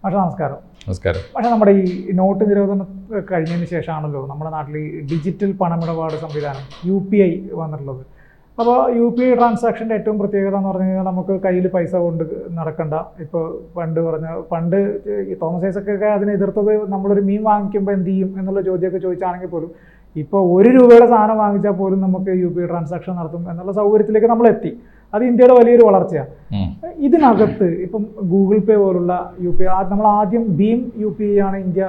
പക്ഷേ നമസ്കാരം. നമസ്കാരം. പക്ഷേ നമ്മുടെ ഈ നോട്ട് നിരോധനം കഴിഞ്ഞതിന് ശേഷമാണല്ലോ നമ്മുടെ നാട്ടിൽ ഈ ഡിജിറ്റൽ പണമിടപാട് സംവിധാനം UPI വന്നിട്ടുള്ളത്. അപ്പോൾ UPI ട്രാൻസാക്ഷൻ്റെ ഏറ്റവും പ്രത്യേകത എന്ന് പറഞ്ഞു കഴിഞ്ഞാൽ നമുക്ക് കയ്യിൽ പൈസ കൊണ്ട് നടക്കണ്ട. ഇപ്പോൾ പണ്ട് ഈ തോമസ് ഐസക്കൊക്കെ അതിനെ എതിർത്തത് നമ്മളൊരു മീൻ വാങ്ങിക്കുമ്പോൾ എന്ത് ചെയ്യും എന്നുള്ള ചോദ്യമൊക്കെ ചോദിച്ചാണെങ്കിൽ പോലും ഇപ്പോൾ ₹1 സാധനം വാങ്ങിച്ചാൽ പോലും നമുക്ക് UPI ട്രാൻസാക്ഷൻ നടത്തും എന്നുള്ള സൗകര്യത്തിലേക്ക് നമ്മൾ എത്തി. അത് ഇന്ത്യയുടെ വലിയൊരു വളർച്ചയാണ്. ഇതിനകത്ത് ഇപ്പം ഗൂഗിൾ പേ പോലുള്ള UPI, നമ്മൾ ആദ്യം ഭീം UPI ആണ് ഇന്ത്യ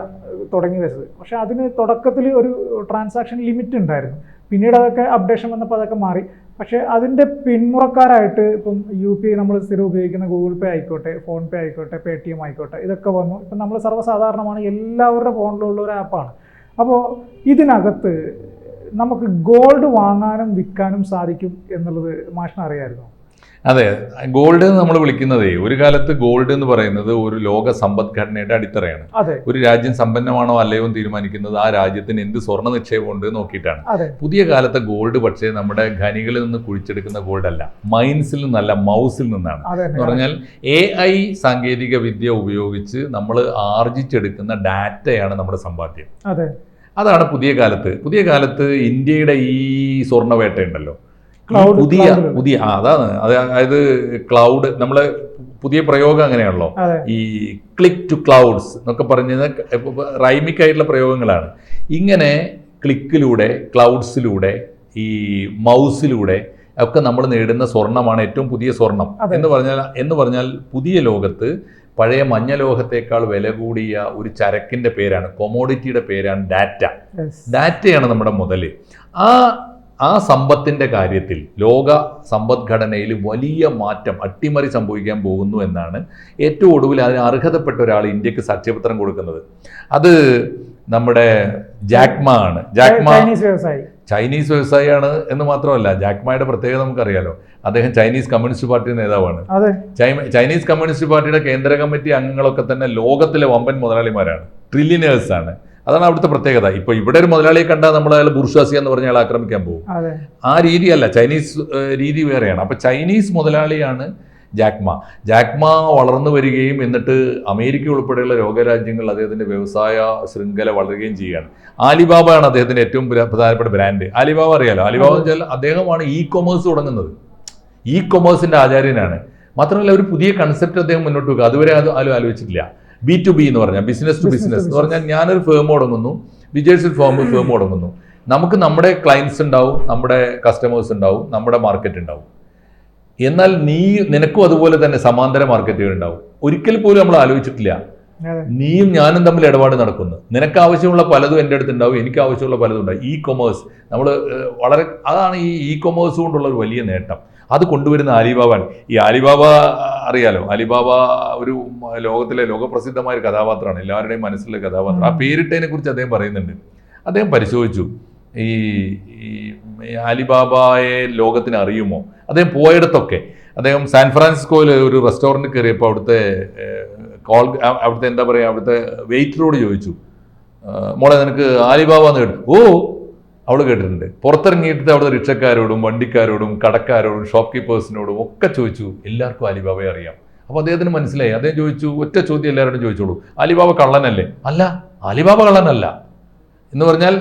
തുടങ്ങി വെച്ചത്. പക്ഷേ അതിന് തുടക്കത്തിൽ ഒരു ട്രാൻസാക്ഷൻ ലിമിറ്റ് ഉണ്ടായിരുന്നു. പിന്നീട് അതൊക്കെ അപ്ഡേഷൻ വന്നപ്പോൾ അതൊക്കെ മാറി. പക്ഷേ അതിൻ്റെ പിന്മുറക്കാരായിട്ട് ഇപ്പം UPI നമ്മൾ സ്ഥിരം ഉപയോഗിക്കുന്ന ഗൂഗിൾ പേ ആയിക്കോട്ടെ, ഫോൺ പേ ആയിക്കോട്ടെ, Paytm ആയിക്കോട്ടെ, ഇതൊക്കെ വന്നു. ഇപ്പം നമ്മൾ സർവ്വസാധാരണമാണ്, എല്ലാവരുടെ ഫോണിലുള്ള ഒരു ആപ്പാണ്. അപ്പോൾ ഇതിനകത്ത് നമുക്ക് ഗോൾഡ് വാങ്ങാനും വിൽക്കാനും സാധിക്കും എന്നുള്ളത് മാഷിന് അറിയാമായിരുന്നു? അതെ, ഗോൾഡ് എന്ന് നമ്മൾ വിളിക്കുന്നതേ, ഒരു കാലത്ത് ഗോൾഡ് എന്ന് പറയുന്നത് ഒരു ലോക സമ്പദ്ഘടനയുടെ അടിത്തറയാണ്. ഒരു രാജ്യം സമ്പന്നമാണോ അല്ലയോ എന്ന് തീരുമാനിക്കുന്നത് ആ രാജ്യത്തിന് എന്ത് സ്വർണ്ണ നിക്ഷേപമുണ്ട് നോക്കിയിട്ടാണ്. പുതിയ കാലത്തെ ഗോൾഡ് പക്ഷേ നമ്മുടെ ഖനികളിൽ നിന്ന് കുഴിച്ചെടുക്കുന്ന ഗോൾഡ് അല്ല, മൈൻസിൽ നിന്നല്ല, മൗസിൽ നിന്നാണ്. എന്ന് പറഞ്ഞാൽ AI സാങ്കേതിക വിദ്യ ഉപയോഗിച്ച് നമ്മൾ ആർജിച്ചെടുക്കുന്ന ഡാറ്റയാണ് നമ്മുടെ സമ്പാദ്യം. അതാണ് പുതിയ കാലത്ത് ഇന്ത്യയുടെ ഈ സ്വർണ്ണവേട്ട ഉണ്ടല്ലോ, പുതിയ അതാണ്. അതായത് ക്ലൗഡ്, നമ്മളെ പുതിയ പ്രയോഗം അങ്ങനെയാണല്ലോ, ഈ ക്ലിക്ക് ടു ക്ലൗഡ്സ് എന്നൊക്കെ പറഞ്ഞത് റൈമിക് ആയിട്ടുള്ള പ്രയോഗങ്ങളാണ്. ഇങ്ങനെ ക്ലിക്കിലൂടെ, ക്ലൗഡ്സിലൂടെ, ഈ മൗസിലൂടെ ഒക്കെ നമ്മൾ നേടുന്ന സ്വർണ്ണമാണ് ഏറ്റവും പുതിയ സ്വർണം എന്ന് പറഞ്ഞാൽ പുതിയ ലോകത്ത് പഴയ മഞ്ഞ ലോഹത്തേക്കാൾ വില കൂടിയ ഒരു ചരക്കിന്റെ പേരാണ്, കൊമോഡിറ്റിയുടെ പേരാണ് ഡാറ്റയാണ് നമ്മുടെ മുതൽ. ആ സമ്പത്തിന്റെ കാര്യത്തിൽ ലോക സമ്പദ്ഘടനയിൽ വലിയ മാറ്റം, അട്ടിമറി സംഭവിക്കാൻ പോകുന്നു എന്നാണ് ഏറ്റവും ഒടുവിൽ അതിന് അർഹതപ്പെട്ട ഒരാൾ ഇന്ത്യക്ക് സാക്ഷ്യപത്രം കൊടുക്കുന്നത്. അത് നമ്മുടെ ജാക്മ ആണ്. ചൈനീസ് വ്യവസായിയാണ് എന്ന് മാത്രമല്ല, ജാക്മയുടെ പ്രത്യേകത നമുക്കറിയാലോ. അദ്ദേഹം ചൈനീസ് കമ്മ്യൂണിസ്റ്റ് പാർട്ടി നേതാവാണ്. ചൈനീസ് കമ്മ്യൂണിസ്റ്റ് പാർട്ടിയുടെ കേന്ദ്ര കമ്മിറ്റി അംഗങ്ങളൊക്കെ തന്നെ ലോകത്തിലെ വമ്പൻ മുതലാളിമാരാണ്, ട്രില്യനേഴ്സ് ആണ്. അതാണ് അവിടുത്തെ പ്രത്യേകത. ഇപ്പൊ ഇവിടെ ഒരു മുതലാളിയെ കണ്ടാൽ നമ്മൾ അയാൾ ബുർഷ്വാസി എന്ന് പറഞ്ഞാൽ ആക്രമിക്കാൻ പോകും. ആ രീതിയല്ല, ചൈനീസ് രീതി വേറെയാണ്. അപ്പൊ ചൈനീസ് മുതലാളിയാണ് ജാക്മ വളർന്നു വരികയും എന്നിട്ട് അമേരിക്ക ഉൾപ്പെടെയുള്ള ലോകരാജ്യങ്ങൾ അദ്ദേഹത്തിന്റെ വ്യവസായ ശൃംഖല വളരുകയും ചെയ്യുകയാണ്. ആലിബാബ ആണ് അദ്ദേഹത്തിന്റെ ഏറ്റവും പ്രധാനപ്പെട്ട ബ്രാൻഡ്. ആലിബാബ അറിയാലോ. ആലിബാബ എന്ന് വെച്ചാൽ അദ്ദേഹമാണ് കൊമേഴ്സ് തുടങ്ങുന്നത്, കൊമേഴ്സിന്റെ ആചാര്യനാണ്. മാത്രമല്ല ഒരു പുതിയ കൺസെപ്റ്റ് അദ്ദേഹം മുന്നോട്ട് വെക്കുക, അതുവരെ ആലോചിച്ചിട്ടില്ല. B2B എന്ന് പറഞ്ഞാൽ ബിസിനസ് ടു ബിസിനസ് എന്ന് പറഞ്ഞാൽ ഞാനൊരു ഫേം തുടങ്ങുന്നു, വിജയ്സ് ഫേം തുടങ്ങുന്നു. നമുക്ക് നമ്മുടെ ക്ലയൻസ് ഉണ്ടാവും, നമ്മുടെ കസ്റ്റമേഴ്സ് ഉണ്ടാവും, നമ്മുടെ മാർക്കറ്റ് ഉണ്ടാവും. എന്നാൽ നിനക്കും അതുപോലെ തന്നെ സമാന്തര മാർക്കറ്റുകൾ ഉണ്ടാവും. ഒരിക്കൽ പോലും നമ്മൾ ആലോചിച്ചിട്ടില്ല നീയും ഞാനും തമ്മിൽ ഇടപാട് നടക്കുന്നു. നിനക്ക് ആവശ്യമുള്ള പലതും എൻ്റെ അടുത്ത് ഉണ്ടാവും, എനിക്ക് ആവശ്യമുള്ള പലതും ഉണ്ടാവും. കൊമേഴ്സ് നമ്മൾ അതാണ് കൊമേഴ്സ് കൊണ്ടുള്ള ഒരു വലിയ നേട്ടം. അത് കൊണ്ടുവരുന്ന ആലിബാബാണ്. ആലിബാബ അറിയാലോ, ആലിബാബ ഒരു ലോകത്തിലെ ലോകപ്രസിദ്ധമായ ഒരു കഥാപാത്രമാണ്, എല്ലാവരുടെയും മനസ്സിലുള്ള കഥാപാത്രം. ആ പേരിട്ടതിനെ കുറിച്ച് അദ്ദേഹം പറയുന്നുണ്ട്. അദ്ദേഹം പരിശോധിച്ചു ഈ ആലിബാബയെ ലോകത്തിന് അറിയുമോ. അദ്ദേഹം പോയിടത്തൊക്കെ, അദ്ദേഹം സാൻ ഫ്രാൻസിസ്കോയിൽ ഒരു റെസ്റ്റോറൻറ്റ് കയറിയപ്പോൾ അവിടുത്തെ എന്താ പറയുക, അവിടുത്തെ വെയിറ്ററോട് ചോദിച്ചു, മോളെ നിനക്ക് ആലിബാബ എന്ന് കേട്ടു? ഓ, അവൾ കേട്ടിട്ടുണ്ട്. പുറത്തിറങ്ങിയിട്ട് അവിടുത്തെ റിക്ഷക്കാരോടും വണ്ടിക്കാരോടും കടക്കാരോടും ഷോപ്പ് കീപ്പേഴ്സിനോടും ഒക്കെ ചോദിച്ചു, എല്ലാവർക്കും ആലിബാബയെ അറിയാം. അപ്പോൾ അദ്ദേഹത്തിന് മനസ്സിലായി. അദ്ദേഹം ചോദിച്ചു, ഒറ്റ ചോദ്യം എല്ലാവരോടും ചോദിച്ചോളൂ, ആലിബാബ കള്ളനല്ലേ? അല്ല, ആലിബാബ കള്ളനല്ല. എന്ന് പറഞ്ഞാൽ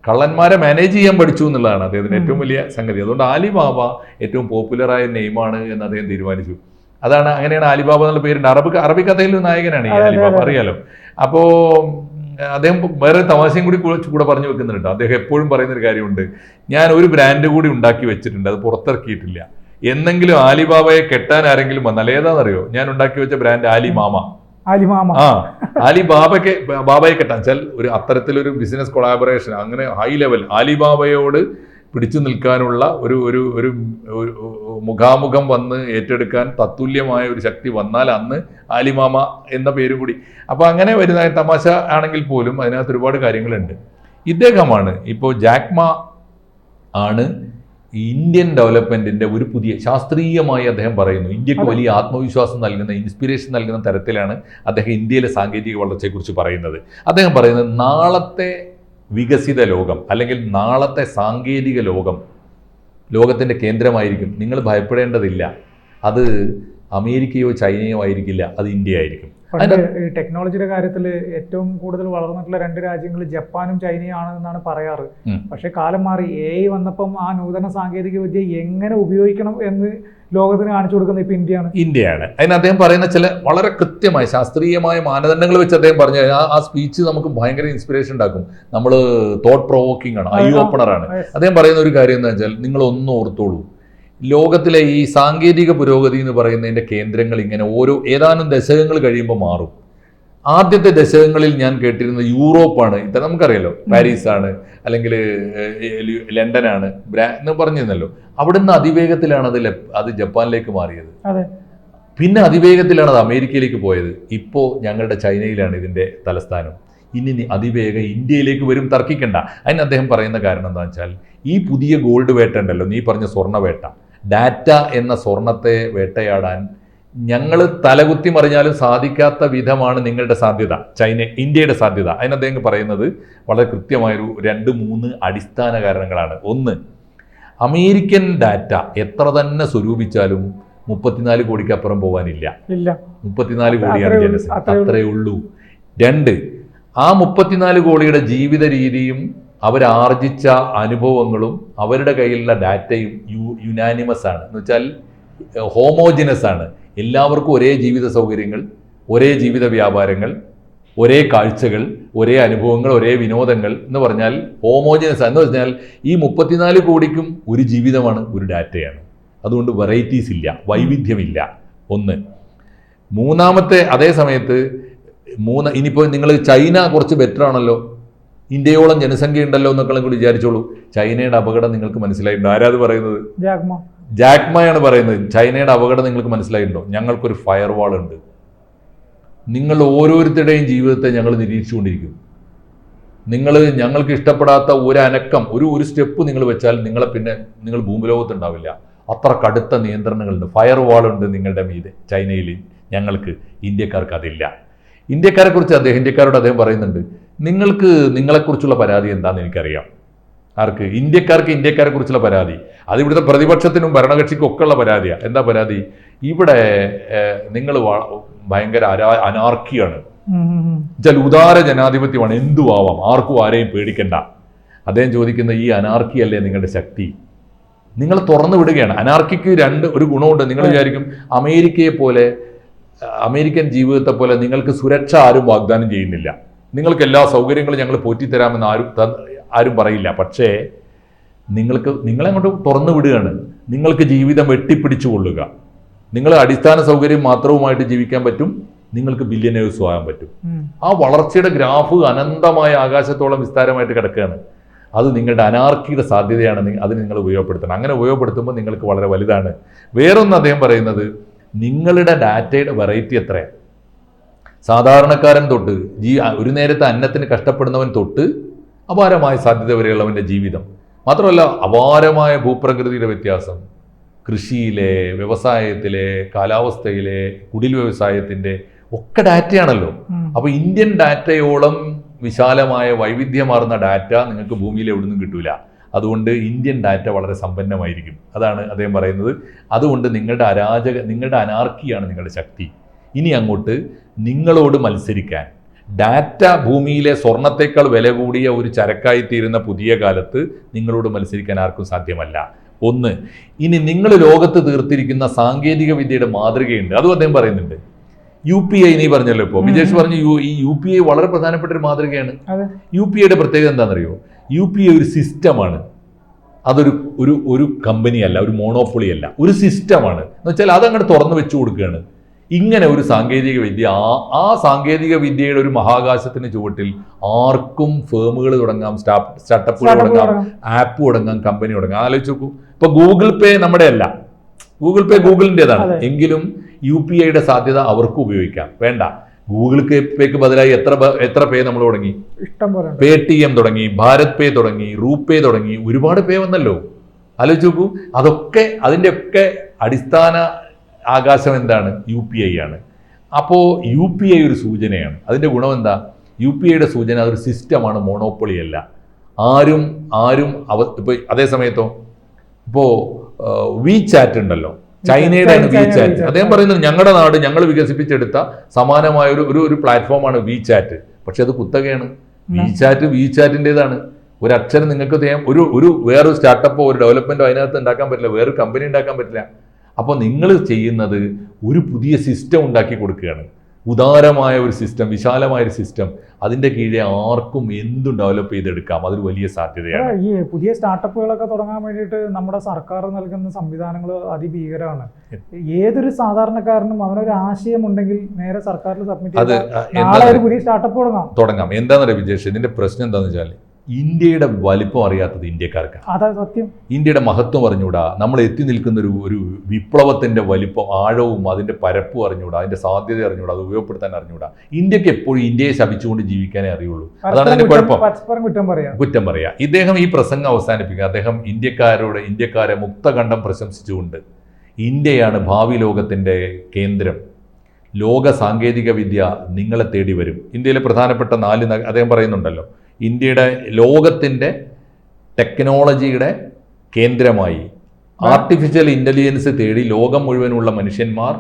കള്ളന്മാരെ മാനേജ് ചെയ്യാൻ പഠിച്ചു എന്നുള്ളതാണ് അദ്ദേഹത്തിന് ഏറ്റവും വലിയ സംഗതി. അതുകൊണ്ട് ആലിബാബ ഏറ്റവും പോപ്പുലറായ നെയിമാണ് എന്ന് അദ്ദേഹം തീരുമാനിച്ചു. അങ്ങനെയാണ് ആലിബാബ എന്നുള്ള പേരുണ്ട്. അറബി കഥയിലെ നായകനാണ് ഈ ആലിബാബ, അറിയാലോ. അപ്പോൾ അദ്ദേഹം വേറെ തമാശയും കൂടെ പറഞ്ഞു വെക്കുന്നുണ്ട്. അദ്ദേഹം എപ്പോഴും പറയുന്നൊരു കാര്യമുണ്ട്, ഞാൻ ഒരു ബ്രാൻഡ് കൂടി ഉണ്ടാക്കി വെച്ചിട്ടുണ്ട്, അത് പുറത്തിറക്കിയിട്ടില്ല. എന്നെങ്കിലും ആലിബാബയെ കെട്ടാൻ ആരെങ്കിലും വന്നാൽ ഏതാണെന്നറിയോ? ഞാൻ ഉണ്ടാക്കി വെച്ച ബ്രാൻഡ് ആലിമാമ. ബാബയെ കെട്ടാൻ വെച്ചാൽ ഒരു അത്തരത്തിലൊരു ബിസിനസ് കൊളാബറേഷൻ, അങ്ങനെ ഹൈ ലെവൽ ആലിബാബയോട് പിടിച്ചു നിൽക്കാനുള്ള ഒരു മുഖാമുഖം വന്ന് ഏറ്റെടുക്കാൻ തത്തുല്യമായ ഒരു ശക്തി വന്നാൽ അന്ന് ആലിമാമ എന്ന പേരും കൂടി. അപ്പോൾ അങ്ങനെ വരുന്ന തമാശ ആണെങ്കിൽ പോലും അതിനകത്ത് ഒരുപാട് കാര്യങ്ങളുണ്ട്. ഇദ്ദേഹമാണ് ഇപ്പോൾ ജാക്മ ആണ് ഇന്ത്യൻ ഡെവലപ്മെന്റിന്റെ ഒരു പുതിയ ശാസ്ത്രീയമായി അദ്ദേഹം പറയുന്നു, ഇന്ത്യക്ക് വലിയ ആത്മവിശ്വാസം നൽകുന്ന, ഇൻസ്പിറേഷൻ നൽകുന്ന തരത്തിലാണ് അദ്ദേഹം ഇന്ത്യയിലെ സാങ്കേതിക വളർച്ചയെക്കുറിച്ച് പറയുന്നത്. അദ്ദേഹം പറയുന്നത് നാളത്തെ വികസിത ലോകം അല്ലെങ്കിൽ നാളത്തെ സാങ്കേതിക ലോകത്തിൻ്റെ കേന്ദ്രമായിരിക്കും. നിങ്ങൾ ഭയപ്പെടേണ്ടതില്ല, അത് അമേരിക്കയോ ചൈനയോ ആയിരിക്കില്ല, അത് ഇന്ത്യ ആയിരിക്കും. പണ്ട് ഈ ടെക്നോളജിയുടെ കാര്യത്തിൽ ഏറ്റവും കൂടുതൽ വളർന്നിട്ടുള്ള 2 രാജ്യങ്ങൾ ജപ്പാനും ചൈനയും ആണെന്നാണ് പറയാറ്. പക്ഷെ കാലം മാറി. AI വന്നപ്പം ആ നൂതന സാങ്കേതിക വിദ്യ എങ്ങനെ ഉപയോഗിക്കണം എന്ന് ലോകത്തിന് കാണിച്ചു കൊടുക്കുന്നത് ഇപ്പൊ ഇന്ത്യയാണ്. അതിന് അദ്ദേഹം പറയുന്ന ചില വളരെ കൃത്യമായ ശാസ്ത്രീയമായ മാനദണ്ഡങ്ങൾ വെച്ച് അദ്ദേഹം പറഞ്ഞു ആ സ്പീച്ച് നമുക്ക് ഭയങ്കര ഇൻസ്പിറേഷൻ ഉണ്ടാക്കും. നമ്മൾ തോട്ട് പ്രൊവോക്കിംഗ് ആണ്, ഐ ഓപ്പണർ ആണ്. അദ്ദേഹം പറയുന്ന ഒരു കാര്യം എന്താ വെച്ചാൽ, നിങ്ങൾ ഒന്ന് ഓർത്തോളൂ, ലോകത്തിലെ ഈ സാങ്കേതിക പുരോഗതി എന്ന് പറയുന്നതിന്റെ കേന്ദ്രങ്ങൾ ഇങ്ങനെ ഏതാനും ദശകങ്ങൾ കഴിയുമ്പോൾ മാറും. ആദ്യത്തെ ദശകങ്ങളിൽ ഞാൻ കേട്ടിരുന്നത് യൂറോപ്പാണ്. ഇത്ര നമുക്കറിയാലോ, പാരീസാണ്, അല്ലെങ്കിൽ ലണ്ടനാണ് എന്ന് പറഞ്ഞിരുന്നല്ലോ. അവിടുന്ന് അതിവേഗത്തിലാണ് അത് ജപ്പാനിലേക്ക് മാറിയത്. പിന്നെ അതിവേഗത്തിലാണ് അത് അമേരിക്കയിലേക്ക് പോയത്. ഇപ്പോൾ ഞങ്ങളുടെ ചൈനയിലാണ് ഇതിന്റെ തലസ്ഥാനം. ഇനി അതിവേഗം ഇന്ത്യയിലേക്ക് വരും, തർക്കിക്കണ്ട. അതിന് അദ്ദേഹം പറയുന്ന കാരണം എന്താ വെച്ചാൽ, ഈ പുതിയ ഗോൾഡ് വേട്ട ഉണ്ടല്ലോ, നീ പറഞ്ഞ സ്വർണ്ണവേട്ട, ഡാറ്റ എന്ന സ്വർണത്തെ വേട്ടയാടാൻ ഞങ്ങൾ തലകുത്തി മറിഞ്ഞാലും സാധിക്കാത്ത വിധമാണ് നിങ്ങളുടെ സാധ്യത, ഇന്ത്യയുടെ സാധ്യത. അതിന് അദ്ദേഹം പറയുന്നത് വളരെ കൃത്യമായൊരു 2-3 അടിസ്ഥാന കാരണങ്ങളാണ്. ഒന്ന്, അമേരിക്കൻ ഡാറ്റ എത്ര തന്നെ സ്വരൂപിച്ചാലും 34 കോടിക്ക് അപ്പുറം പോകാനില്ല. 34 കോടിയാണ് ജനസംഖ്യ, അത്രയേ ഉള്ളൂ. 2, ആ 34 കോടിയുടെ ജീവിത രീതിയും അവരാർജിച്ച അനുഭവങ്ങളും അവരുടെ കയ്യിലുള്ള ഡാറ്റയും യുനാനിമസ് ആണ്. എന്ന് വെച്ചാൽ ഹോമോജിനസ് ആണ്. എല്ലാവർക്കും ഒരേ ജീവിത സൗകര്യങ്ങൾ, ഒരേ ജീവിത വ്യാപാരങ്ങൾ, ഒരേ കാഴ്ചകൾ, ഒരേ അനുഭവങ്ങൾ, ഒരേ വിനോദങ്ങൾ എന്ന് പറഞ്ഞാൽ ഹോമോജിനസ് എന്ന് പറഞ്ഞാൽ ഈ 34 കോടിക്കും ഒരു ജീവിതമാണ്, ഒരു ഡാറ്റയാണ്. അതുകൊണ്ട് വെറൈറ്റീസ് ഇല്ല, വൈവിധ്യമില്ല. ഒന്ന്. മൂന്നാമത്തെ, അതേ സമയത്ത് ഇനിയിപ്പോൾ നിങ്ങൾ ചൈന കുറച്ച് ബെറ്റർ ആണല്ലോ, ഇന്ത്യയോളം ജനസംഖ്യ ഉണ്ടല്ലോ എന്നൊക്കെ കൂടി വിചാരിച്ചോളൂ. ചൈനയുടെ അപകടം നിങ്ങൾക്ക് മനസ്സിലായിട്ടുണ്ട്. ആരാത് പറയുന്നത്? ജാക്മയാണ് പറയുന്നത്. ചൈനയുടെ അപകടം നിങ്ങൾക്ക് മനസ്സിലായിട്ടുണ്ടോ? ഞങ്ങൾക്കൊരു ഫയർ വാൾ ഉണ്ട്. നിങ്ങൾ ഓരോരുത്തരുടെയും ജീവിതത്തെ ഞങ്ങൾ നിരീക്ഷിച്ചുകൊണ്ടിരിക്കും. ഞങ്ങൾക്ക് ഇഷ്ടപ്പെടാത്ത ഒരു അനക്കം, ഒരു സ്റ്റെപ്പ് നിങ്ങൾ വെച്ചാൽ നിങ്ങൾ ഭൂമിലോകത്തുണ്ടാവില്ല. അത്ര കടുത്ത നിയന്ത്രണങ്ങളുണ്ട്, ഫയർ വാൾ ഉണ്ട് നിങ്ങളുടെ മീതെ ചൈനയിൽ. ഞങ്ങൾക്ക് ഇന്ത്യക്കാർക്ക് അതില്ല. ഇന്ത്യക്കാരോട് അദ്ദേഹം പറയുന്നുണ്ട്, നിങ്ങളെക്കുറിച്ചുള്ള പരാതി എന്താണെന്ന് എനിക്കറിയാം. ആർക്ക്? ഇന്ത്യക്കാരെ കുറിച്ചുള്ള പരാതി. അത് ഇവിടുത്തെ പ്രതിപക്ഷത്തിനും ഭരണകക്ഷിക്കും ഒക്കെ ഉള്ള പരാതിയാണ്. എന്താ പരാതി? ഇവിടെ നിങ്ങൾ ഭയങ്കര അനാർക്കിയാണ്, വെച്ചാൽ ഉദാര ജനാധിപത്യമാണ്, എന്തും ആവാം, ആർക്കും ആരെയും പേടിക്കണ്ട. അദ്ദേഹം ചോദിക്കുന്ന, ഈ അനാർക്കി അല്ലേ നിങ്ങളുടെ ശക്തി? നിങ്ങൾ തുറന്നു വിടുകയാണ്. അനാർക്കിക്ക് ഒരു ഗുണമുണ്ട്. നിങ്ങൾ വിചാരിക്കും അമേരിക്കൻ ജീവിതത്തെ പോലെ നിങ്ങൾക്ക് സുരക്ഷ ആരും വാഗ്ദാനം ചെയ്യുന്നില്ല, നിങ്ങൾക്ക് എല്ലാ സൗകര്യങ്ങളും ഞങ്ങൾ പോറ്റിത്തരാമെന്ന് ആരും പറയില്ല. പക്ഷേ നിങ്ങളെ അങ്ങോട്ട് തുറന്നു വിടുകയാണ്. നിങ്ങൾക്ക് ജീവിതം വെട്ടിപ്പിടിച്ചു കൊള്ളുക. നിങ്ങൾ അടിസ്ഥാന സൗകര്യം മാത്രവുമായിട്ട് ജീവിക്കാൻ പറ്റും, നിങ്ങൾക്ക് ബില്യനേഴ്സും ആകാൻ പറ്റും. ആ വളർച്ചയുടെ ഗ്രാഫ് അനന്തമായ ആകാശത്തോളം വിസ്താരമായിട്ട് കിടക്കുകയാണ്. അത് നിങ്ങളുടെ അനാർക്കിയുടെ സാധ്യതയാണ്. അതിന് നിങ്ങൾ ഉപയോഗപ്പെടുത്തണം. അങ്ങനെ ഉപയോഗപ്പെടുത്തുമ്പോൾ നിങ്ങൾക്ക് വളരെ വലുതാണ്. വേറൊന്ന് അദ്ദേഹം പറയുന്നത്, നിങ്ങളുടെ ഡാറ്റയുടെ വെറൈറ്റി എത്രയാണ്? സാധാരണക്കാരൻ തൊട്ട് ഒരു നേരത്തെ അന്നത്തിന് കഷ്ടപ്പെടുന്നവൻ തൊട്ട് അപാരമായ സാധ്യത വരെയുള്ളവൻ്റെ ജീവിതം. മാത്രമല്ല, അപാരമായ ഭൂപ്രകൃതിയുടെ വ്യത്യാസം, കൃഷിയിലെ, വ്യവസായത്തിലെ, കാലാവസ്ഥയിലെ, കുടിൽ വ്യവസായത്തിൻ്റെ ഒക്കെ ഡാറ്റയാണല്ലോ. അപ്പോൾ ഇന്ത്യൻ ഡാറ്റയോളം വിശാലമായ വൈവിധ്യമാർന്ന ഡാറ്റ നിങ്ങൾക്ക് ഭൂമിയിൽ എവിടുന്നും കിട്ടൂല. അതുകൊണ്ട് ഇന്ത്യൻ ഡാറ്റ വളരെ സമ്പന്നമായിരിക്കും. അതാണ് അദ്ദേഹം പറയുന്നത്. അതുകൊണ്ട് നിങ്ങളുടെ അനാർക്കിയാണ് നിങ്ങളുടെ ശക്തി. ഇനി അങ്ങോട്ട് നിങ്ങളോട് മത്സരിക്കാൻ, ഡാറ്റ ഭൂമിയിലെ സ്വർണത്തേക്കാൾ വില കൂടിയ ഒരു ചരക്കായിത്തീരുന്ന പുതിയ കാലത്ത് നിങ്ങളോട് മത്സരിക്കാൻ ആർക്കും സാധ്യമല്ല. ഒന്ന്. ഇനി നിങ്ങൾ ലോകത്ത് തീർത്തിരിക്കുന്ന സാങ്കേതിക വിദ്യയുടെ മാതൃകയുണ്ട്, അതും അദ്ദേഹം പറയുന്നുണ്ട്. UPI നീ പറഞ്ഞല്ലോ, ഇപ്പോൾ വിജേഷ് പറഞ്ഞു, ഈ UPI വളരെ പ്രധാനപ്പെട്ട ഒരു മാതൃകയാണ്. UPIയുടെ പ്രത്യേകത എന്താണെന്നറിയോ? UPI ഒരു സിസ്റ്റമാണ്. അതൊരു കമ്പനി അല്ല, ഒരു മോണോപ്പൊളി അല്ല, ഒരു സിസ്റ്റമാണ്. എന്ന് വെച്ചാൽ അതങ്ങോട്ട് തുറന്നു വെച്ചു കൊടുക്കുകയാണ്. ഇങ്ങനെ ഒരു സാങ്കേതിക വിദ്യ, ആ സാങ്കേതിക വിദ്യയുടെ ഒരു മഹാകാശത്തിന് ചുവട്ടിൽ ആർക്കും ഫേമുകൾ തുടങ്ങാം, സ്റ്റാർട്ടപ്പുകൾ തുടങ്ങാം, ആപ്പ് തുടങ്ങാം, കമ്പനി തുടങ്ങാം. ആലോചിച്ച് നോക്കൂ. ഇപ്പൊ ഗൂഗിൾ പേ നമ്മുടെ അല്ല, ഗൂഗിൾ പേ ഗൂഗിളിൻ്റെതാണ്. എങ്കിലും UPIയുടെ സാധ്യത അവർക്കും ഉപയോഗിക്കാം. വേണ്ട, ഗൂഗിൾ പേക്ക് ബദലായി എത്ര പേ നമ്മൾ തുടങ്ങി? പേടിഎം തുടങ്ങി, ഭാരത് പേ തുടങ്ങി, റൂപേ തുടങ്ങി, ഒരുപാട് പേ വന്നല്ലോ. ആലോചിച്ച് നോക്കൂ. അതിൻ്റെയൊക്കെ അടിസ്ഥാന ആകാശം എന്താണ്? UPI ആണ്. അപ്പോൾ UPI ഒരു സൂചനയാണ്. അതിൻ്റെ ഗുണം എന്താ? UPIയുടെ സൂചന അതൊരു സിസ്റ്റമാണ്, മോണോപ്പൊളി അല്ല. ഇപ്പോൾ അതേ സമയത്തോ ഇപ്പോൾ WeChat ഉണ്ടല്ലോ, ചൈനയുടെയാണ് WeChat. അദ്ദേഹം പറയുന്നത് ഞങ്ങളുടെ നാട് ഞങ്ങൾ വികസിപ്പിച്ചെടുത്ത സമാനമായ ഒരു പ്ലാറ്റ്ഫോമാണ് WeChat. പക്ഷെ അത് കുത്തകയാണ്. WeChatൻ്റെതാണ്. ഒരു അക്ഷരം നിങ്ങൾക്ക് ഒരു വേറൊരു സ്റ്റാർട്ടപ്പോ ഒരു ഡെവലപ്മെന്റോ അതിനകത്ത് ഉണ്ടാക്കാൻ പറ്റില്ല, വേറൊരു കമ്പനി ഉണ്ടാക്കാൻ പറ്റില്ല. അപ്പോൾ നിങ്ങൾ ചെയ്യുന്നത് ഒരു പുതിയ സിസ്റ്റം ഉണ്ടാക്കി കൊടുക്കുകയാണ്. ഉദാരമായ ഒരു സിസ്റ്റം, വിശാലമായ ഒരു സിസ്റ്റം. അതിന്റെ കീഴെ ആർക്കും എന്തും ഡെവലപ്പ് ചെയ്തെടുക്കാം. അതൊരു വലിയ സാധ്യതയാണ്. ഈ പുതിയ സ്റ്റാർട്ടപ്പുകളൊക്കെ തുടങ്ങാൻ വേണ്ടിയിട്ട് നമ്മുടെ സർക്കാർ നൽകുന്ന സംവിധാനങ്ങൾ അതിഭീകരമാണ്. ഏതൊരു സാധാരണക്കാരനും അവനൊരു ആശയം ഉണ്ടെങ്കിൽ നേരെ സർക്കാരിൽ സബ്മിറ്റ് ചെയ്താൽ ഒരു പുതിയ സ്റ്റാർട്ടപ്പ് തുടങ്ങാം. എന്താണെന്നറിയാം വിജേഷ്, ഇതിന്റെ പ്രശ്നം എന്താണെന്ന് വെച്ചാൽ ഇന്ത്യയുടെ വലിപ്പം അറിയാത്തത് ഇന്ത്യക്കാർക്കാണ്. അതാ സത്യം. ഇന്ത്യയുടെ മഹത്വം അറിഞ്ഞൂടാ. നമ്മൾ എത്തി നിൽക്കുന്ന ഒരു വിപ്ലവത്തിന്റെ വലിപ്പം, ആഴവും അതിന്റെ പരപ്പും അറിഞ്ഞൂടാ, അതിന്റെ സാധ്യത അറിഞ്ഞൂടാ, അത് ഉപയോഗപ്പെടുത്താൻ അറിഞ്ഞൂടാ. ഇന്ത്യക്ക് എപ്പോഴും ഇന്ത്യയെ ശപിച്ചുകൊണ്ട് ജീവിക്കാനേ അറിയുള്ളൂ. അതാണ് അതിന്റെ കുഴപ്പം. കുറ്റം പറയാ. ഇദ്ദേഹം ഈ പ്രസംഗം അവസാനിപ്പിക്കുക. അദ്ദേഹം ഇന്ത്യക്കാരെ മുക്തകണ്ഠം പ്രശംസിച്ചുകൊണ്ട് ഇന്ത്യയാണ് ഭാവി ലോകത്തിന്റെ കേന്ദ്രം, ലോക സാങ്കേതിക വിദ്യ നിങ്ങളെ തേടി വരും. ഇന്ത്യയിലെ പ്രധാനപ്പെട്ട 4 അദ്ദേഹം പറയുന്നുണ്ടല്ലോ, ഇന്ത്യയുടെ ലോകത്തിൻ്റെ ടെക്നോളജിയുടെ കേന്ദ്രമായി ആർട്ടിഫിഷ്യൽ ഇൻ്റലിജൻസ് തേടി ലോകം മുഴുവനുള്ള മനുഷ്യന്മാർ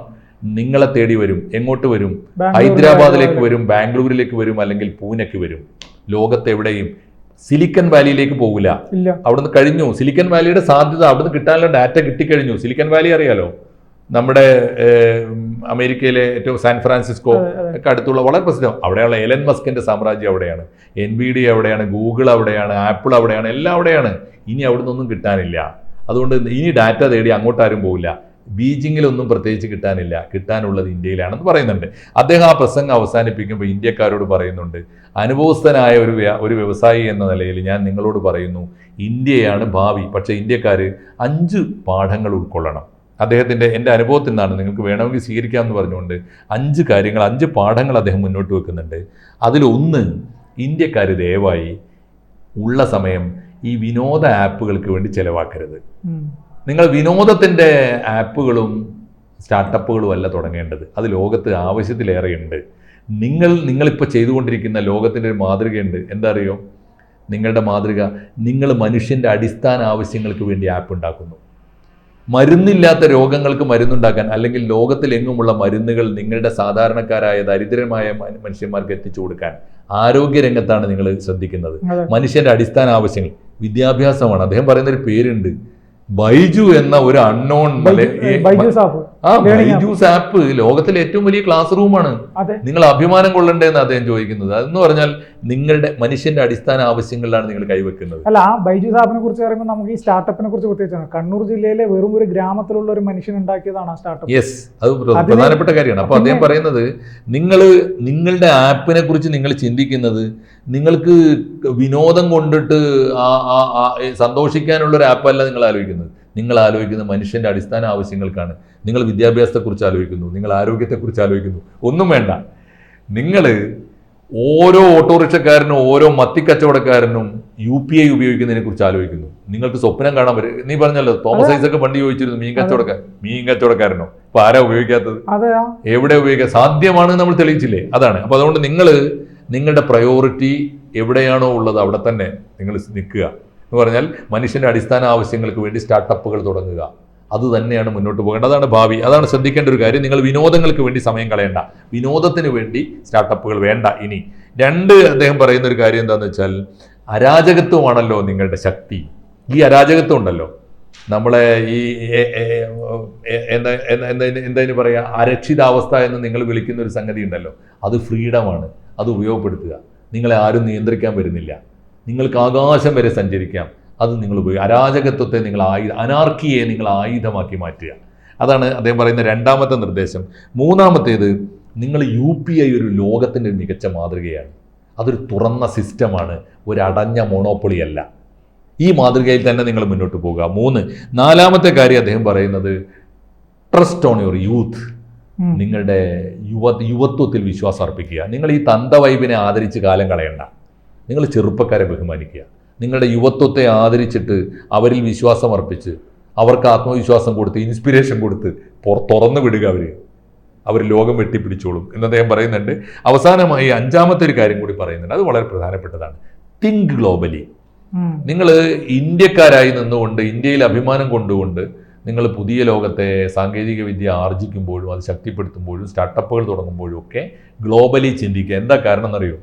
നിങ്ങളെ തേടി വരും. എങ്ങോട്ട് വരും? ഹൈദരാബാദിലേക്ക് വരും, ബാംഗ്ലൂരിലേക്ക് വരും, അല്ലെങ്കിൽ പൂനെക്ക് വരും. ലോകത്തെവിടെയും. സിലിക്കൺ വാലിയിലേക്ക് പോകില്ല. അവിടുന്ന് കഴിഞ്ഞു. സിലിക്കൺ വാലിയുടെ സാധ്യത അവിടുന്ന് കിട്ടാനുള്ള ഡാറ്റ കിട്ടിക്കഴിഞ്ഞു. സിലിക്കൺ വാലി അറിയാലോ, നമ്മുടെ അമേരിക്കയിലെ ഏറ്റവും സാൻ ഫ്രാൻസിസ്കോ ഒക്കെ അടുത്തുള്ള വളരെ പ്രസിദ്ധം. അവിടെയുള്ള എലൻ മസ്കിന്റെ സാമ്രാജ്യം അവിടെയാണ്. NVIDIA അവിടെയാണ്, ഗൂഗിൾ അവിടെയാണ്, ആപ്പിൾ അവിടെയാണ്, എല്ലാം അവിടെയാണ്. ഇനി അവിടെ നിന്നൊന്നും കിട്ടാനില്ല. അതുകൊണ്ട് ഇനി ഡാറ്റ തേടി അങ്ങോട്ടാരും പോവില്ല. ബീജിങ്ങിലൊന്നും പ്രത്യേകിച്ച് കിട്ടാനില്ല. കിട്ടാനുള്ളത് ഇന്ത്യയിലാണെന്ന് പറയുന്നുണ്ട്. അദ്ദേഹം ആ പ്രസംഗം അവസാനിപ്പിക്കുമ്പോൾ ഇന്ത്യക്കാരോട് പറയുന്നുണ്ട്, അനുഭവസ്ഥനായ ഒരു വ്യവസായി എന്ന നിലയിൽ ഞാൻ നിങ്ങളോട് പറയുന്നു, ഇന്ത്യയാണ് ഭാവി. പക്ഷേ ഇന്ത്യക്കാർ 5 പാഠങ്ങൾ ഉൾക്കൊള്ളണം. എൻ്റെ അനുഭവത്തിൽ നിന്നാണ്, നിങ്ങൾക്ക് വേണമെങ്കിൽ സ്വീകരിക്കാമെന്ന് പറഞ്ഞുകൊണ്ട് 5 കാര്യങ്ങൾ, 5 പാഠങ്ങൾ അദ്ദേഹം മുന്നോട്ട് വെക്കുന്നുണ്ട്. അതിലൊന്ന്, ഇന്ത്യക്കാർ ദയവായി ഉള്ള സമയം ഈ വിനോദ ആപ്പുകൾക്ക് വേണ്ടി ചിലവാക്കരുത്. നിങ്ങൾ വിനോദത്തിൻ്റെ ആപ്പുകളും സ്റ്റാർട്ടപ്പുകളും അല്ല തുടങ്ങേണ്ടത്. അത് ലോകത്ത് ആവശ്യത്തിലേറെയുണ്ട്. നിങ്ങളിപ്പോൾ ചെയ്തുകൊണ്ടിരിക്കുന്ന ലോകത്തിൻ്റെ ഒരു മാതൃകയുണ്ട്. എന്താ അറിയോ നിങ്ങളുടെ മാതൃക? നിങ്ങൾ മനുഷ്യൻ്റെ അടിസ്ഥാന ആവശ്യങ്ങൾക്ക് വേണ്ടി ആപ്പ് ഉണ്ടാക്കുന്നു. മരുന്നില്ലാത്ത രോഗങ്ങൾക്ക് മരുന്നുണ്ടാക്കാൻ, അല്ലെങ്കിൽ ലോകത്തിലെങ്ങുമുള്ള മരുന്നുകൾ നിങ്ങളുടെ സാധാരണക്കാരായ ദരിദ്രമായ മനുഷ്യന്മാർക്ക് എത്തിച്ചു കൊടുക്കാൻ ആരോഗ്യരംഗത്താണ് നിങ്ങൾ ശ്രദ്ധിക്കുന്നത്. മനുഷ്യന്റെ അടിസ്ഥാന ആവശ്യങ്ങൾ വിദ്യാഭ്യാസമാണ്. അദ്ദേഹം പറയുന്നൊരു പേരുണ്ട്, ബൈജു എന്ന ഒരു അൺനോൺ ബൈജൂസ് ആപ്പ് ലോകത്തിലെ ഏറ്റവും വലിയ ക്ലാസ് റൂമാണ്. നിങ്ങൾ അഭിമാനം കൊള്ളണ്ടേന്ന് അദ്ദേഹം ചോദിക്കുന്നത്. അതെന്ന് പറഞ്ഞാൽ നിങ്ങളുടെ മനുഷ്യന്റെ അടിസ്ഥാന ആവശ്യങ്ങളിലാണ് നിങ്ങൾ കൈവെക്കുന്നത്. അല്ല, ആ ബൈജൂസ് ആപ്പിനെ കുറിച്ച് പറയുമ്പോൾ നമുക്ക് ഈ സ്റ്റാർട്ടപ്പിനെ കുറിച്ച് പ്രത്യേകിച്ചാണ്. കണ്ണൂർ ജില്ലയിലെ വെറും ഒരു ഗ്രാമത്തിലുള്ള ഒരു മനുഷ്യൻ ഉണ്ടാക്കിയതാണ് ആ സ്റ്റാർട്ടപ്പ്. യെസ്, അത് പ്രധാനപ്പെട്ട കാര്യമാണ്. അപ്പൊ അദ്ദേഹം പറയുന്നത്, നിങ്ങളുടെ ആപ്പിനെ കുറിച്ച് നിങ്ങൾ ചിന്തിക്കുന്നത് നിങ്ങൾക്ക് വിനോദം കൊണ്ടിട്ട് സന്തോഷിക്കാനുള്ള ഒരു ആപ്പല്ല നിങ്ങൾ ആലോചിക്കുന്നത്. നിങ്ങൾ ആലോചിക്കുന്നത് മനുഷ്യന്റെ അടിസ്ഥാന ആവശ്യങ്ങൾക്കാണ്. നിങ്ങൾ വിദ്യാഭ്യാസത്തെക്കുറിച്ച് ആലോചിക്കുന്നു, നിങ്ങൾ ആരോഗ്യത്തെക്കുറിച്ച് ആലോചിക്കുന്നു. ഒന്നും വേണ്ട, നിങ്ങൾ ഓരോ ഓട്ടോറിക്ഷക്കാരനും ഓരോ മത്തിക്കച്ചവടക്കാരനും UPI ഉപയോഗിക്കുന്നതിനെ കുറിച്ച് ആലോചിക്കുന്നു. നിങ്ങൾക്ക് സ്വപ്നം കാണാൻ പറ്റും. നീ പറഞ്ഞല്ലോ, തോമസ് ഐസക്ക് പണ്ട് ചോദിച്ചിരുന്നു മീൻ കച്ചവടക്കാരനോ. ഇപ്പൊ ആരാ ഉപയോഗിക്കാത്തത്? എവിടെ ഉപയോഗിക്കാൻ സാധ്യമാണ് നമ്മൾ തെളിയിച്ചില്ലേ? അതാണ്. അപ്പൊ അതുകൊണ്ട് നിങ്ങളുടെ പ്രയോറിറ്റി എവിടെയാണോ ഉള്ളത് അവിടെ തന്നെ നിങ്ങൾ നിൽക്കുക. എന്ന് പറഞ്ഞാൽ മനുഷ്യന്റെ അടിസ്ഥാന ആവശ്യങ്ങൾക്ക് വേണ്ടി സ്റ്റാർട്ടപ്പുകൾ തുടങ്ങുക. അത് തന്നെയാണ് മുന്നോട്ട് പോകേണ്ടത്. അതാണ് ഭാവി. അതാണ് ശ്രദ്ധിക്കേണ്ട ഒരു കാര്യം. നിങ്ങൾ വിനോദങ്ങൾക്ക് വേണ്ടി സമയം കളയണ്ട. വിനോദത്തിന് വേണ്ടി സ്റ്റാർട്ടപ്പുകൾ വേണ്ട. ഇനി 2 അദ്ദേഹം പറയുന്ന ഒരു കാര്യം എന്താണെന്ന് വെച്ചാൽ, അരാജകത്വമാണല്ലോ നിങ്ങളുടെ ശക്തി. ഈ അരാജകത്വം ഉണ്ടല്ലോ, നമ്മളെ ഈ എന്താ പറയാ, അരക്ഷിതാവസ്ഥ എന്ന് നിങ്ങൾ വിളിക്കുന്ന ഒരു സംഗതി ഉണ്ടല്ലോ, അത് ഫ്രീഡമാണ്. അത് ഉപയോഗപ്പെടുത്തുക. നിങ്ങളെ ആരും നിയന്ത്രിക്കാൻ വരുന്നില്ല. നിങ്ങൾക്ക് ആകാശം വരെ സഞ്ചരിക്കാം. അത് നിങ്ങൾ അരാജകത്വത്തെ നിങ്ങൾ അനാർക്കിയെ നിങ്ങൾ ആയുധമാക്കി മാറ്റുക. അതാണ് അദ്ദേഹം പറയുന്ന 2ാമത്തെ നിർദ്ദേശം. 3ാമത്തേത്, നിങ്ങൾ UPI ഒരു ലോകത്തിൻ്റെ മികച്ച മാതൃകയാണ്. അതൊരു തുറന്ന സിസ്റ്റമാണ്, ഒരു അടഞ്ഞ മൊണോപ്പൊളി അല്ല. ഈ മാതൃകയിൽ തന്നെ നിങ്ങൾ മുന്നോട്ട് പോകുക. 4ാമത്തെ കാര്യം അദ്ദേഹം പറയുന്നത്, ട്രസ്റ്റ് ഓൺ യുവർ യൂത്ത്. നിങ്ങളുടെ യുവത്വത്തിൽ വിശ്വാസം അർപ്പിക്കുക. നിങ്ങൾ ഈ തന്തവൈബിനെ ആദരിച്ച് കാലം കളയണ്ട. നിങ്ങൾ ചെറുപ്പക്കാരെ ബഹുമാനിക്കുക. നിങ്ങളുടെ യുവത്വത്തെ ആദരിച്ചിട്ട് അവരിൽ വിശ്വാസം അർപ്പിച്ച് അവർക്ക് ആത്മവിശ്വാസം കൊടുത്ത് ഇൻസ്പിറേഷൻ കൊടുത്ത് തുറന്നു വിടുക. അവർ ലോകം വെട്ടിപ്പിടിച്ചോളും എന്ന് അദ്ദേഹം പറയുന്നുണ്ട്. അവസാനമായി 5ാമത്തെ ഒരു കാര്യം കൂടി പറയുന്നുണ്ട്. അത് വളരെ പ്രധാനപ്പെട്ടതാണ്. Think globally. നിങ്ങൾ ഇന്ത്യക്കാരായി നിന്നുകൊണ്ട്, ഇന്ത്യയിൽ അഭിമാനം കൊണ്ടുകൊണ്ട് നിങ്ങൾ പുതിയ ലോകത്തെ സാങ്കേതിക വിദ്യ ആർജിക്കുമ്പോഴും അത് ശക്തിപ്പെടുത്തുമ്പോഴും സ്റ്റാർട്ടപ്പുകൾ തുടങ്ങുമ്പോഴും ഒക്കെ ഗ്ലോബലി ചിന്തിക്കുക. എന്താ കാരണം എന്നറിയോ?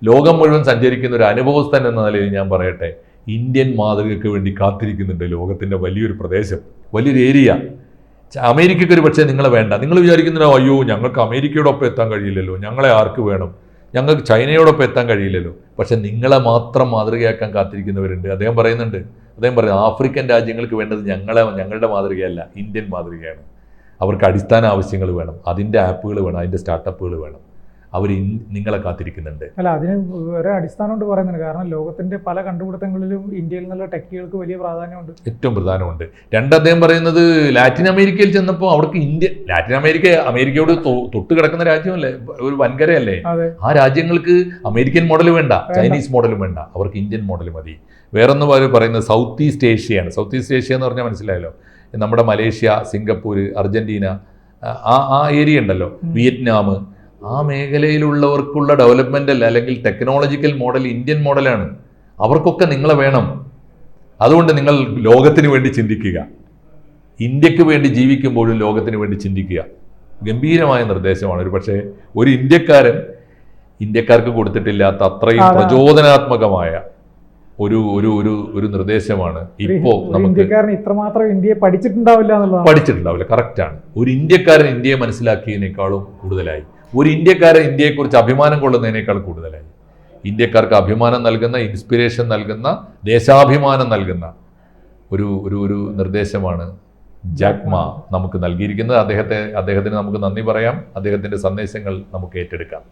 ലോകം മുഴുവൻ സഞ്ചരിക്കുന്ന ഒരു അനുഭവസ്ഥൻ എന്ന നിലയിൽ ഞാൻ പറയട്ടെ, ഇന്ത്യൻ മാതൃകയ്ക്ക് വേണ്ടി കാത്തിരിക്കുന്നുണ്ട് ലോകത്തിൻ്റെ വലിയൊരു പ്രദേശം, വലിയൊരു ഏരിയ. അമേരിക്കയ്ക്ക് ഒരു പക്ഷേ നിങ്ങളെ വേണ്ട. നിങ്ങൾ വിചാരിക്കുന്നുണ്ടോ അയ്യോ ഞങ്ങൾക്ക് അമേരിക്കയോടൊപ്പം എത്താൻ കഴിയില്ലല്ലോ, ഞങ്ങളെ ആർക്ക് വേണം, ഞങ്ങൾക്ക് ചൈനയോടൊപ്പം എത്താൻ കഴിയില്ലല്ലോ. പക്ഷെ നിങ്ങളെ മാത്രം മാതൃകയാക്കാൻ കാത്തിരിക്കുന്നവരുണ്ട്. അദ്ദേഹം പറയുന്നുണ്ട്, ആഫ്രിക്കൻ രാജ്യങ്ങൾക്ക് വേണ്ടത് ഞങ്ങളുടെ മാതൃകയല്ല, ഇന്ത്യൻ മാതൃകയാണ്. അവർക്ക് അടിസ്ഥാന ആവശ്യങ്ങൾ വേണം, അതിൻ്റെ ആപ്പുകൾ വേണം, അതിൻ്റെ സ്റ്റാർട്ടപ്പുകൾ വേണം. അവർ നിങ്ങളെ കാത്തിരിക്കുന്നുണ്ട്. അല്ല, അതിന് വേറെ അടിസ്ഥാനം കൊണ്ട് പറയുന്നുണ്ട്. കാരണം ലോകത്തിന്റെ പല കണ്ടുപിടുത്തങ്ങളിലും ഇന്ത്യയിൽ നിന്നുള്ള ടെക്കുകൾക്ക് വലിയ പ്രാധാന്യമുണ്ട്, ഏറ്റവും പ്രധാനമുണ്ട്. അദ്ദേഹം പറയുന്നത് ലാറ്റിൻ അമേരിക്കയിൽ ചെന്നപ്പോൾ അവർക്ക് ലാറ്റിൻ അമേരിക്കയോട് തൊട്ട് കിടക്കുന്ന രാജ്യമല്ലേ, ഒരു വൻകരയല്ലേ. ആ രാജ്യങ്ങൾക്ക് അമേരിക്കൻ മോഡൽ വേണ്ട, ചൈനീസ് മോഡലും വേണ്ട, അവർക്ക് ഇന്ത്യൻ മോഡൽ മതി. വേറൊന്ന് പറയുന്നത് സൗത്ത് ഈസ്റ്റ് ഏഷ്യയാണ്. സൗത്ത് ഈസ്റ്റ് ഏഷ്യ എന്ന് പറഞ്ഞാൽ മനസ്സിലായല്ലോ, നമ്മുടെ മലേഷ്യ, സിംഗപ്പൂർ, അർജന്റീന, ആ ഏരിയ ഉണ്ടല്ലോ, വിയറ്റ്നാം, ആ മേഖലയിലുള്ളവർക്കുള്ള ഡെവലപ്മെൻ്റ് അല്ല, അല്ലെങ്കിൽ ടെക്നോളജിക്കൽ മോഡൽ ഇന്ത്യൻ മോഡലാണ്. അവർക്കൊക്കെ നിങ്ങളെ വേണം. അതുകൊണ്ട് നിങ്ങൾ ലോകത്തിന് വേണ്ടി ചിന്തിക്കുക, ഇന്ത്യക്ക് വേണ്ടി ജീവിക്കുമ്പോഴും ലോകത്തിന് വേണ്ടി ചിന്തിക്കുക. ഗംഭീരമായ നിർദ്ദേശമാണ്. ഒരു പക്ഷേ ഒരു ഇന്ത്യക്കാർക്ക് കൊടുത്തിട്ടില്ലാത്ത അത്രയും പ്രചോദനാത്മകമായ ഒരു നിർദ്ദേശമാണ് ഇപ്പോൾ നമുക്ക്. ഇത്രമാത്രം ഇന്ത്യയെ പഠിച്ചിട്ടുണ്ടാവില്ല, കറക്റ്റാണ്. ഒരു ഇന്ത്യക്കാരൻ ഇന്ത്യയെ മനസ്സിലാക്കിയതിനേക്കാളും കൂടുതലായി, ഒരു ഇന്ത്യക്കാരൻ ഇന്ത്യയെക്കുറിച്ച് അഭിമാനം കൊള്ളുന്നതിനേക്കാൾ കൂടുതലായി, ഇന്ത്യക്കാർക്ക് അഭിമാനം നൽകുന്ന, ഇൻസ്പിറേഷൻ നൽകുന്ന, ദേശാഭിമാനം നൽകുന്ന ഒരു നിർദ്ദേശമാണ് ജാക്ക് മാ നമുക്ക് നൽകിയിരിക്കുന്നത്. അദ്ദേഹത്തിന് നമുക്ക് നന്ദി പറയാം. അദ്ദേഹത്തിൻ്റെ സന്ദേശങ്ങൾ നമുക്ക് ഏറ്റെടുക്കാം.